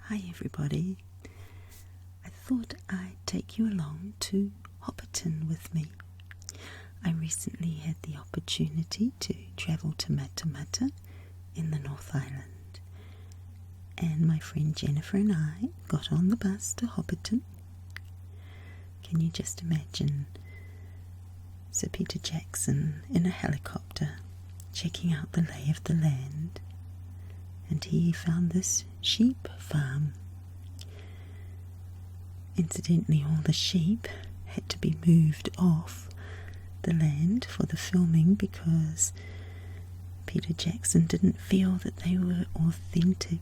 Hi everybody. I thought I'd take you along to Hobbiton with me. I recently had the opportunity to travel to Matamata in the North Island, and my friend Jennifer and I got on the bus to Hobbiton. Can you just imagine Sir Peter Jackson in a helicopter checking out the lay of the land? And he found this sheep farm. Incidentally, all the sheep had to be moved off the land for the filming because Peter Jackson didn't feel that they were authentic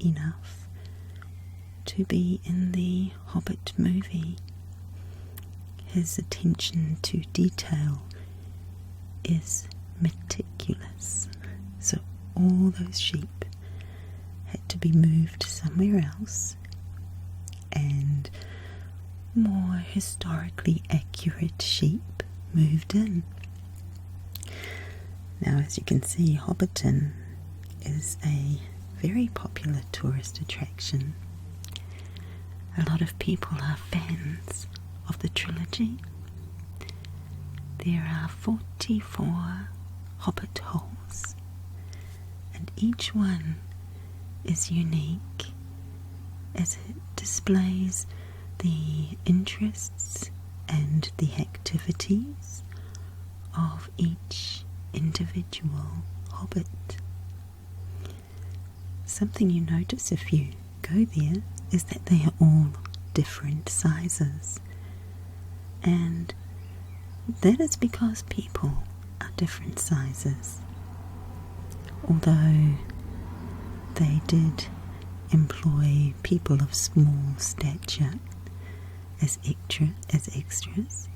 enough to be in the Hobbit movie. His attention to detail is meticulous, so all those sheep had to be moved somewhere else, and more historically accurate sheep moved in. Now, as you can see, Hobbiton is a very popular tourist attraction. A lot of people are fans of the trilogy. There are 44 Hobbit Holes, and each one is unique as it displays the interests and the activities of each individual hobbit. Something you notice if you go there is that they are all different sizes, and that is because people are different sizes. Although they did employ people of small stature as extras,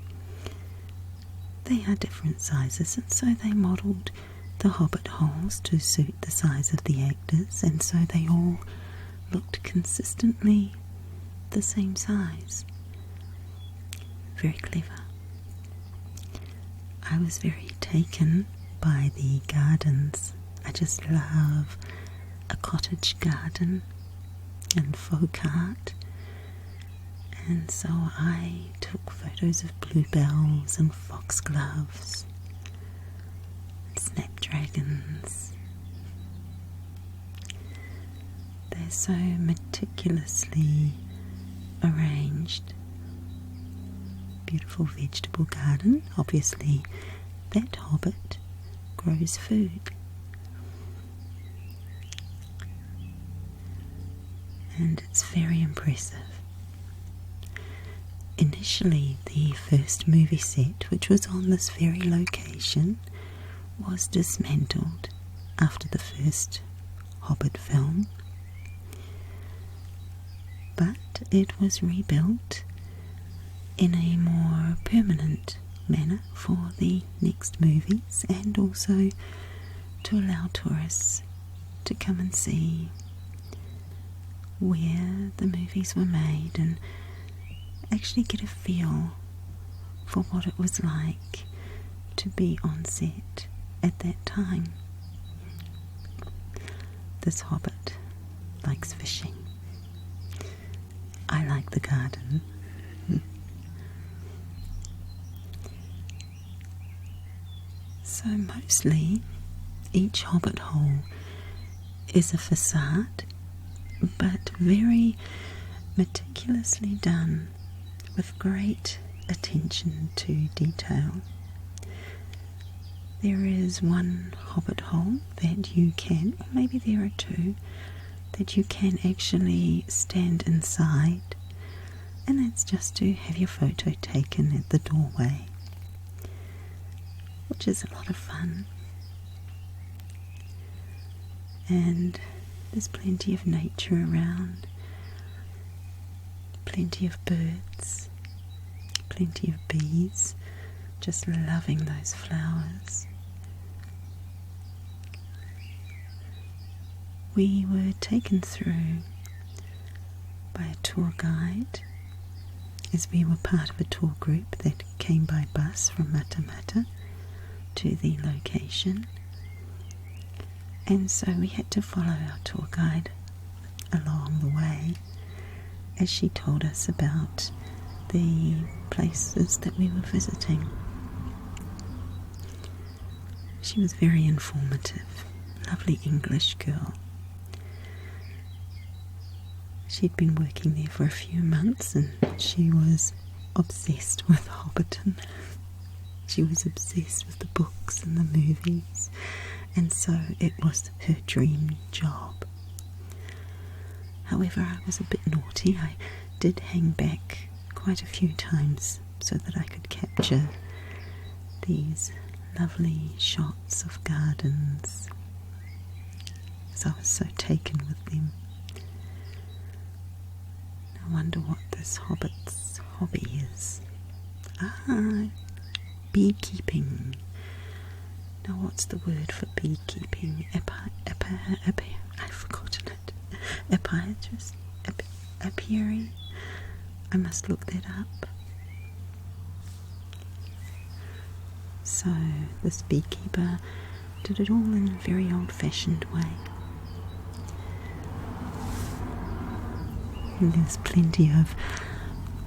they are different sizes, and so they modelled the Hobbit holes to suit the size of the actors, and so they all looked consistently the same size. Very clever. I was very taken by the gardens. I just love a cottage garden and folk art, and so I took photos of bluebells and foxgloves and snapdragons. They're so meticulously arranged. Beautiful vegetable garden. Obviously that hobbit grows food. And it's very impressive. Initially, the first movie set, which was on this very location, was dismantled after the first Hobbit film, but it was rebuilt in a more permanent manner for the next movies, and also to allow tourists to come and see where the movies were made and actually get a feel for what it was like to be on set at that time. This hobbit likes fishing. I like the garden. So mostly each Hobbit hole is a facade, but very meticulously done with great attention to detail. There is one Hobbit hole that you can, or maybe there are two, that you can actually stand inside, and that's just to have your photo taken at the doorway, which is a lot of fun. And there's plenty of nature around, plenty of birds, plenty of bees, just loving those flowers. We were taken through by a tour guide, as we were part of a tour group that came by bus from Matamata to the location. And so we had to follow our tour guide along the as she told us about the places that we were visiting. She was very informative, lovely English girl. She'd been working there for a few months and she was obsessed with Hobbiton. She was obsessed with the books and the movies, and so it was her dream job. However, I was a bit naughty. I did hang back quite a few times so that I could capture these lovely shots of gardens, as I was so taken with them. I wonder what this hobbit's hobby is. Beekeeping. Now, what's the word for beekeeping? I've forgotten it. Apiary? I must look that up. So, this beekeeper did it all in a very old-fashioned way. And there's plenty of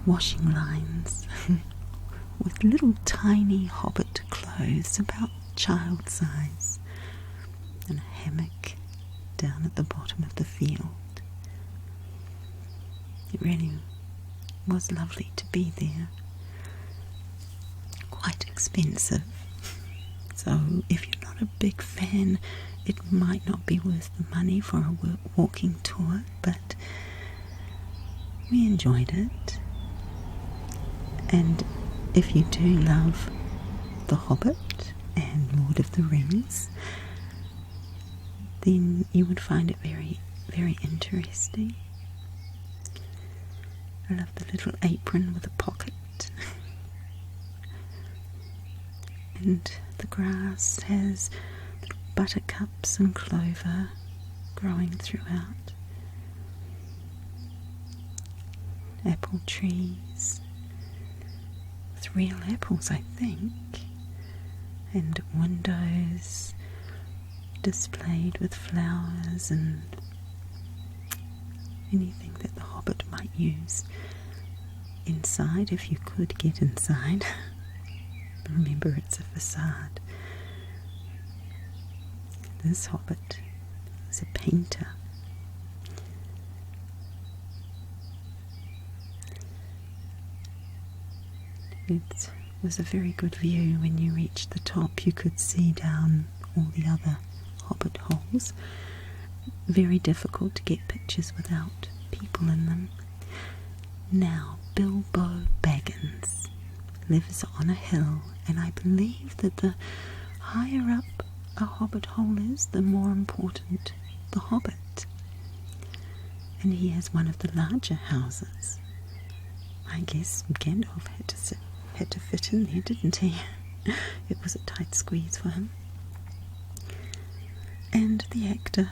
washing lines with little tiny hobbit clothes about child size, and a hammock down at the bottom of the field. It really was lovely to be there. Quite expensive, so if you're not a big fan, it might not be worth the money for a walking tour, but we enjoyed it. And if you do love The Hobbit and Lord of the Rings, then you would find it very, very interesting. I love the little apron with a pocket. And the grass has little buttercups and clover growing throughout. Apple trees with real apples, I think, and windows displayed with flowers and anything that the Hobbit might use inside, if you could get inside. Remember, it's a facade. This Hobbit is a painter. It was a very good view. When you reached the top, you could see down all the other Hobbit holes. Very difficult to get pictures without people in them. Now, Bilbo Baggins lives on a hill, and I believe that the higher up a Hobbit hole is, the more important the Hobbit. And he has one of the larger houses. I guess Gandalf had to fit in there, didn't he? It was a tight squeeze for him. And the actor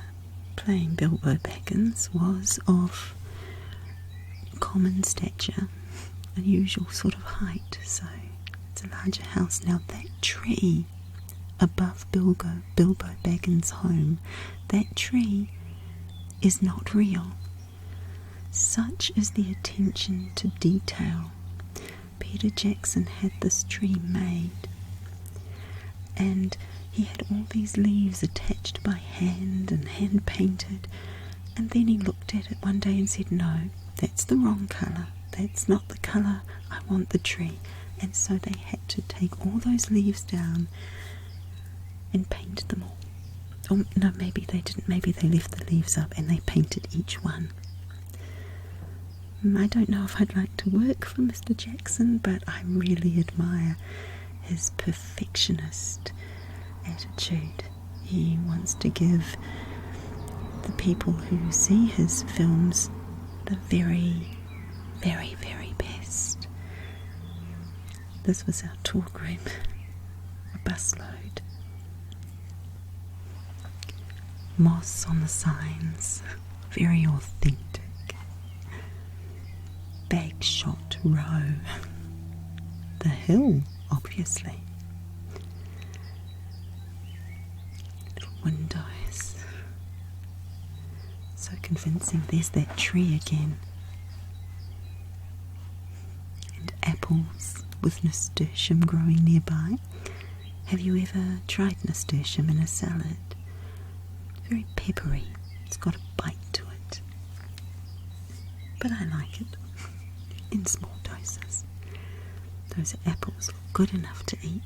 playing Bilbo Baggins was of common stature, unusual sort of height, so it's a larger house. Now, that tree above Bilbo Baggins' home, that tree is not real. Such is the attention to detail. Peter Jackson had this tree made, and he had all these leaves attached by hand and hand painted, and then he looked at it one day and said, "No, that's the wrong colour. That's not the colour I want the tree." And so they had to take all those leaves down and paint them all. Oh, no, maybe they didn't. Maybe they left the leaves up and they painted each one. I don't know if I'd like to work for Mr. Jackson, but I really admire his perfectionist attitude. He wants to give the people who see his films the very, very, very best. This was our tour group, a busload. Moss on the signs, very authentic. Bagshot Row. The hill, obviously. Little windows. So convincing. There's that tree again. apples with nasturtium growing nearby. Have you ever tried nasturtium in a salad? Very peppery. It's got a bite to it. But I like it in small doses. Those apples look good enough to eat.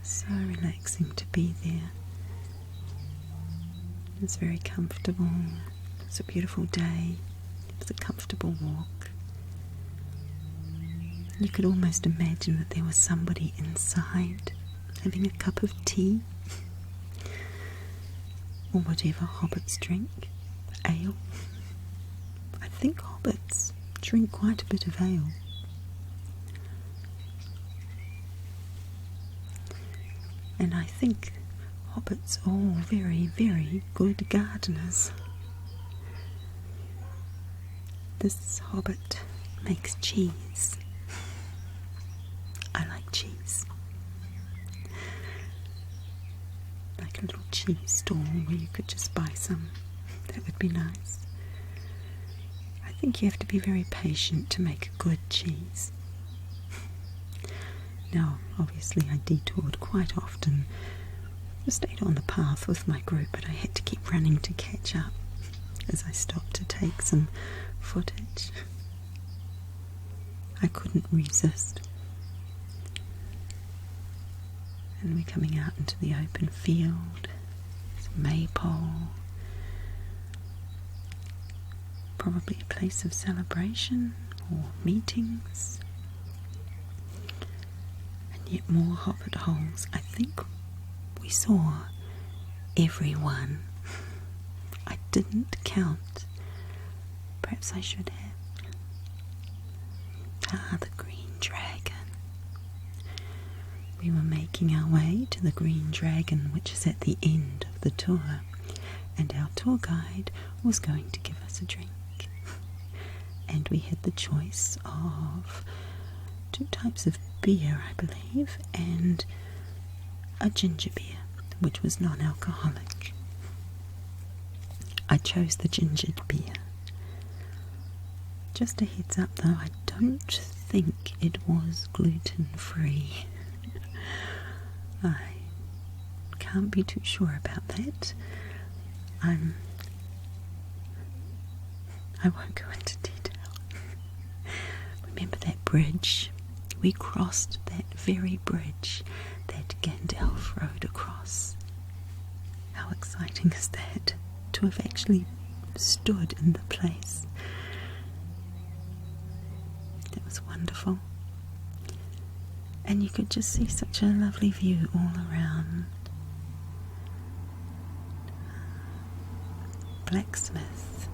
So relaxing to be there. It's very comfortable. It's a beautiful day. It's a comfortable walk. You could almost imagine that there was somebody inside having a cup of tea or whatever hobbits drink. Ale. I think hobbits drink quite a bit of ale. And I think hobbits are all very, very good gardeners. This hobbit makes cheese. I like cheese. Like a little cheese stall where you could just buy some. That would be nice. I think you have to be very patient to make a good cheese. Now, obviously I detoured quite often. I stayed on the path with my group, but I had to keep running to catch up as I stopped to take some footage. I couldn't resist. And we're coming out into the open field. There's a maypole. Probably a place of celebration or meetings. Yet more Hobbit holes. I think we saw everyone. I didn't count. Perhaps I should have. Ah, the Green Dragon. We were making our way to the Green Dragon, which is at the end of the tour, and our tour guide was going to give us a drink. And we had the choice of 2 types of beer, I believe, and a ginger beer, which was non-alcoholic. I chose the ginger beer. Just a heads up though, I don't think it was gluten-free. I can't be too sure about that. I won't go into detail. Remember that bridge? We crossed that very bridge that Gandalf rode across. How exciting is that, to have actually stood in the place. That was wonderful. And you could just see such a lovely view all around. Blacksmith.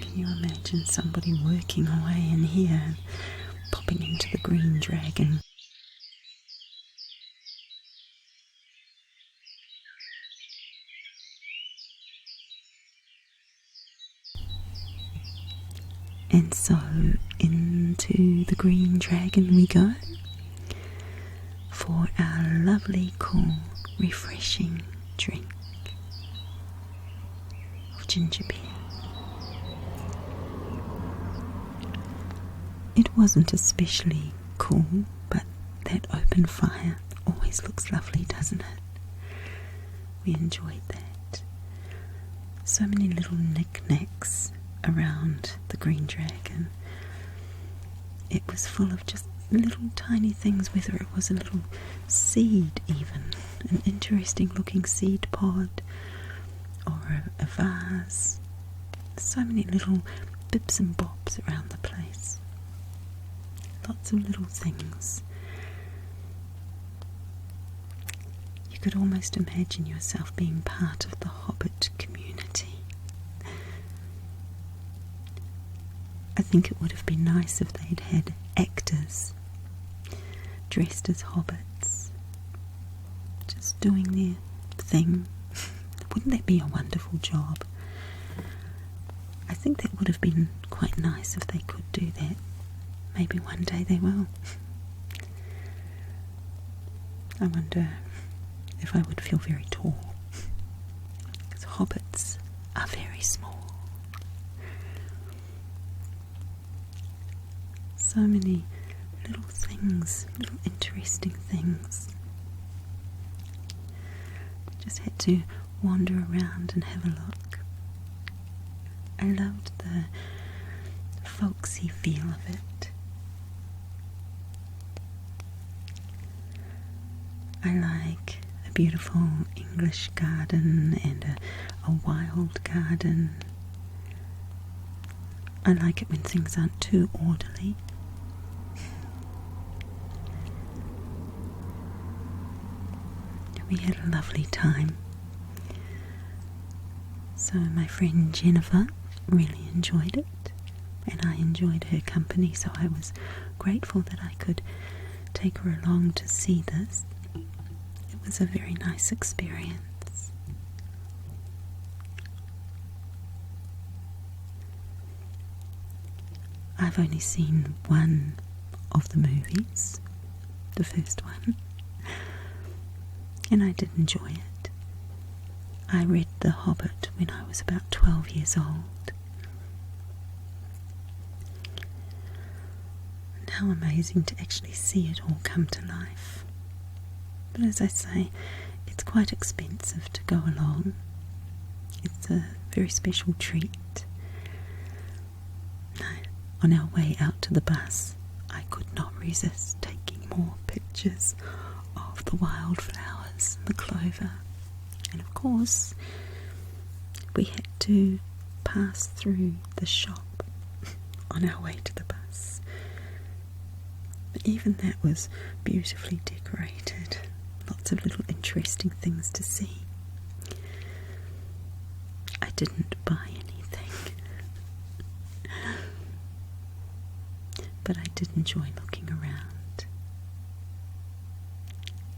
Can you imagine somebody working away in here and popping into the Green Dragon? And so into the Green Dragon we go for our lovely, cool, refreshing drink of ginger beer. It wasn't especially cool, but that open fire always looks lovely, doesn't it? We enjoyed that. So many little knickknacks around the Green Dragon. It was full of just little tiny things, whether it was a little seed even, an interesting looking seed pod, or a vase. So many little bips and bobs around the place. Lots of little things. You could almost imagine yourself being part of the Hobbit community. I think it would have been nice if they'd had actors dressed as hobbits, just doing their thing. Wouldn't that be a wonderful job? I think that would have been quite nice if they could do that. Maybe one day they will. I wonder if I would feel very tall hobbits are very small. So many little things, little interesting things. Just had to wander around and have a look. I loved the folksy feel of it. I like a beautiful English garden and a wild garden. I like it when things aren't too orderly. We had a lovely time. So my friend Jennifer really enjoyed it, and I enjoyed her company, so I was grateful that I could take her along to see this. It was a very nice experience. I've only seen one of the movies, the first one, and I did enjoy it. I read The Hobbit when I was about 12 years old. And how amazing to actually see it all come to life. But as I say, it's quite expensive to go along. It's a very special treat. On our way out to the bus, I could not resist taking more pictures of the wildflowers and the clover. And of course, we had to pass through the shop on our way to the bus. But even that was beautifully decorated. Lots of little interesting things to see. I didn't buy anything, but I did enjoy looking around.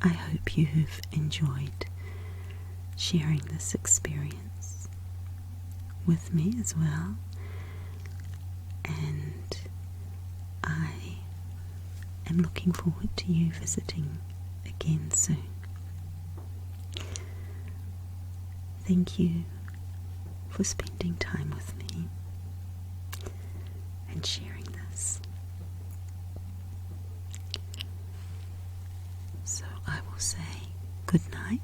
I hope you've enjoyed sharing this experience with me as well, and I am looking forward to you visiting again soon. Thank you for spending time with me and sharing this. So I will say good night.